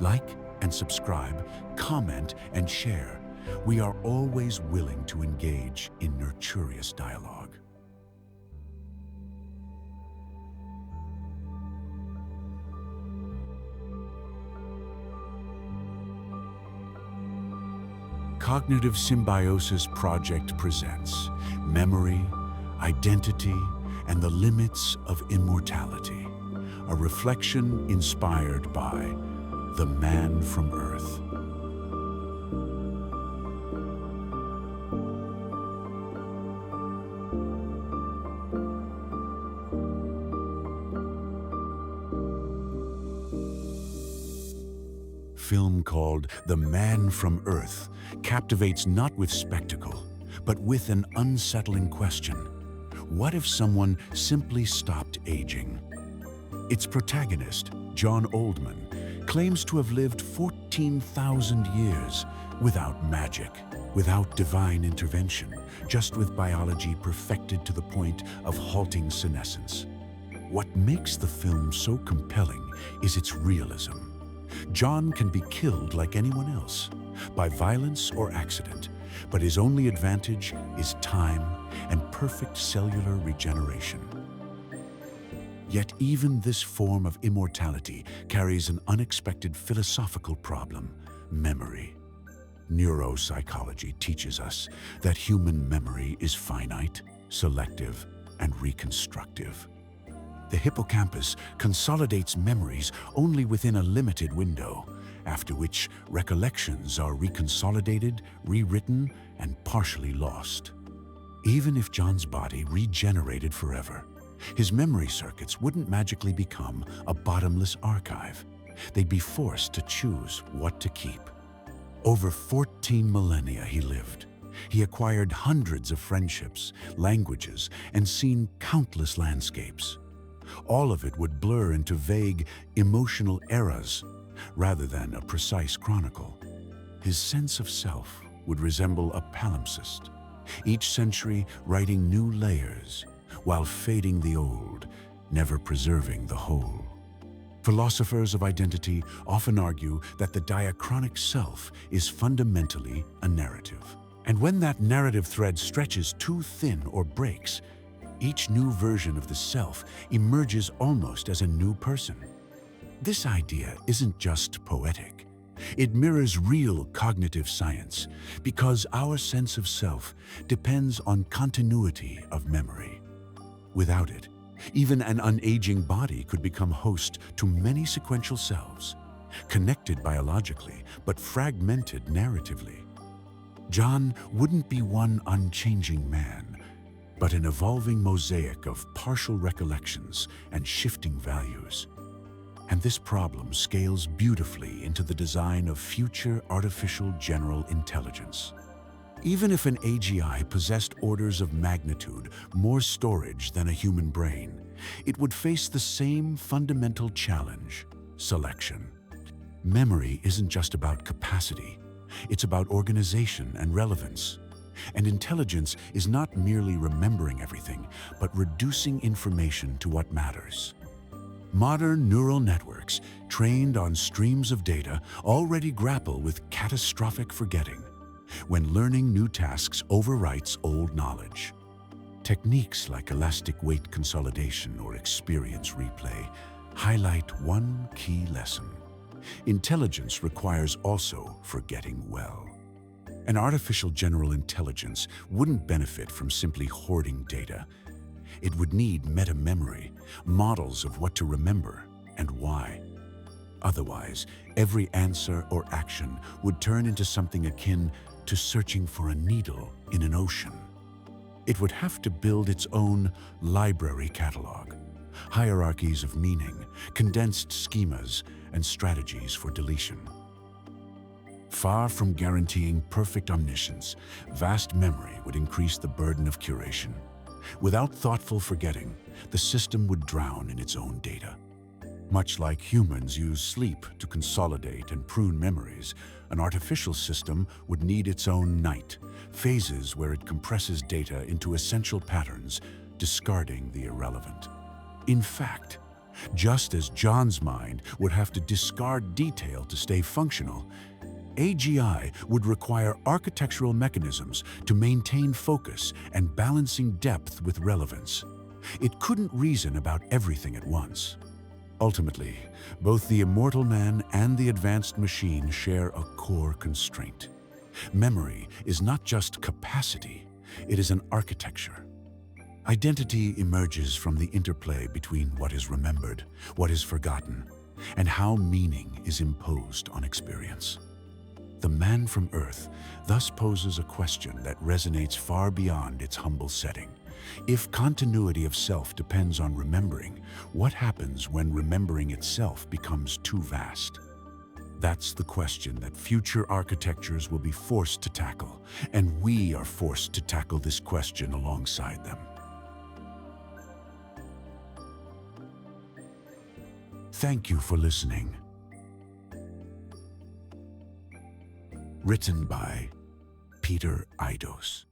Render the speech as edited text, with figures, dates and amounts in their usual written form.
Like and subscribe, comment and share. We are always willing to engage in nurturous dialogue. Cognitive Symbiosis Project presents Memory, Identity, and the Limits of Immortality, a reflection inspired by The Man from Earth. Film called The Man from Earth captivates not with spectacle, but with an unsettling question. What if someone simply stopped aging? Its protagonist, John Oldman, claims to have lived 14,000 years without magic, without divine intervention, just with biology perfected to the point of halting senescence. What makes the film so compelling is its realism. John can be killed like anyone else, by violence or accident, but his only advantage is time and perfect cellular regeneration. Yet even this form of immortality carries an unexpected philosophical problem: memory. Neuropsychology teaches us that human memory is finite, selective, and reconstructive. The hippocampus consolidates memories only within a limited window, after which recollections are reconsolidated, rewritten, and partially lost. Even if John's body regenerated forever, his memory circuits wouldn't magically become a bottomless archive. They'd be forced to choose what to keep. Over 14 millennia he lived. He acquired hundreds of friendships, languages, and seen countless landscapes. All of it would blur into vague, emotional eras rather than a precise chronicle. His sense of self would resemble a palimpsest, each century writing new layers while fading the old, never preserving the whole. Philosophers of identity often argue that the diachronic self is fundamentally a narrative. And when that narrative thread stretches too thin or breaks, each new version of the self emerges almost as a new person. This idea isn't just poetic. It mirrors real cognitive science, because our sense of self depends on continuity of memory. Without it, even an unaging body could become host to many sequential selves, connected biologically but fragmented narratively. John wouldn't be one unchanging man, but an evolving mosaic of partial recollections and shifting values. And this problem scales beautifully into the design of future artificial general intelligence. Even if an AGI possessed orders of magnitude more storage than a human brain, it would face the same fundamental challenge: selection. Memory isn't just about capacity, it's about organization and relevance. And intelligence is not merely remembering everything, but reducing information to what matters. Modern neural networks, trained on streams of data, already grapple with catastrophic forgetting, when learning new tasks overwrites old knowledge. Techniques like elastic weight consolidation or experience replay highlight one key lesson: intelligence requires also forgetting well. An artificial general intelligence wouldn't benefit from simply hoarding data. It would need meta-memory, models of what to remember and why. Otherwise, every answer or action would turn into something akin to searching for a needle in an ocean. It would have to build its own library catalog, hierarchies of meaning, condensed schemas, and strategies for deletion. Far from guaranteeing perfect omniscience, vast memory would increase the burden of curation. Without thoughtful forgetting, the system would drown in its own data. Much like humans use sleep to consolidate and prune memories, an artificial system would need its own night, phases where it compresses data into essential patterns, discarding the irrelevant. In fact, Just as John's mind would have to discard detail to stay functional, AGI would require architectural mechanisms to maintain focus and balancing depth with relevance. It couldn't reason about everything at once. Ultimately, both the immortal man and the advanced machine share a core constraint. Memory is not just capacity, it is an architecture. Identity emerges from the interplay between what is remembered, what is forgotten, and how meaning is imposed on experience. The man from Earth thus poses a question that resonates far beyond its humble setting. If continuity of self depends on remembering, what happens when remembering itself becomes too vast? That's the question that future architectures will be forced to tackle, and we are forced to tackle this question alongside them. Thank you for listening. Written by Peter Eidos.